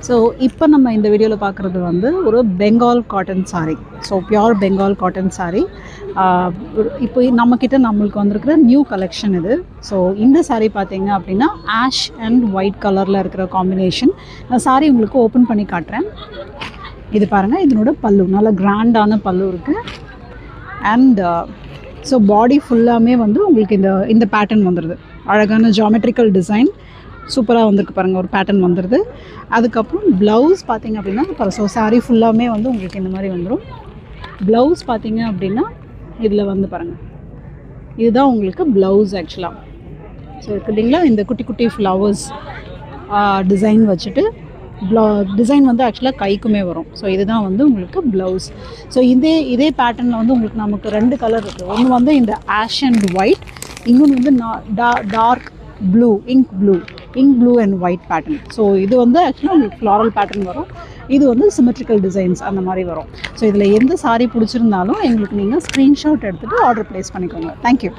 So இப்போ நம்ம இந்த வீடியோவில் பார்க்குறது வந்து ஒரு Bengal cotton sari. So pure Bengal cotton sari. இப்போ நம்மளுக்கு வந்திருக்கிற நியூ கலெக்ஷன் இது. ஸோ இந்த சாரீ பார்த்தீங்க அப்படின்னா ஆஷ் அண்ட் ஒயிட் கலரில் இருக்கிற காம்பினேஷன். நான் சாரீ உங்களுக்கு ஓப்பன் பண்ணி காட்டுறேன். இது பாருங்கள், இதனோட பல்லு நல்ல கிராண்டான பல்லு இருக்குது. அண்ட் ஸோ பாடி ஃபுல்லாமே வந்து உங்களுக்கு இந்த பேட்டர்ன் வந்துடுது. அழகான ஜாமெட்ரிக்கல் டிசைன் சூப்பராக வந்திருக்கு பாருங்கள், ஒரு பேட்டர்ன் வந்துடுது. அதுக்கப்புறம் ப்ளவுஸ் பார்த்திங்க அப்படின்னா ஸோ சாரீ ஃபுல்லாமே வந்து உங்களுக்கு இந்த மாதிரி வந்துடும். ப்ளவுஸ் பார்த்திங்க அப்படின்னா இதில் வந்து பாருங்கள், இதுதான் உங்களுக்கு ப்ளவுஸ் ஆக்சுவலாக. ஸோ இருக்குது இல்லைங்களா, இந்த குட்டி குட்டி ஃப்ளவர்ஸ் டிசைன் வச்சுட்டு டிசைன் வந்து ஆக்சுவலாக கைக்குமே வரும். ஸோ இதுதான் வந்து உங்களுக்கு ப்ளவுஸ். ஸோ இதே பேட்டர்னில் வந்து உங்களுக்கு நமக்கு 2 கலர் இருக்குது. ஒன்று வந்து இந்த ஆஷ் அண்ட் ஒயிட், இன்னொன்று வந்து dark blue, ink blue and white pattern. So இது வந்து ஆக்சுவலாக உங்களுக்கு ஃப்ளாரல் பேட்டர்ன் வரும். இது வந்து சிமெட்ரிக்கல் டிசைன்ஸ் அந்த மாதிரி வரும். ஸோ இதில் எந்த சாரீ பிடிச்சிருந்தாலும் எங்களுக்கு நீங்கள் ஸ்க்ரீன்ஷாட் எடுத்துகிட்டு ஆர்டர் ப்ளேஸ் பண்ணிக்கோங்க. தேங்க்யூ.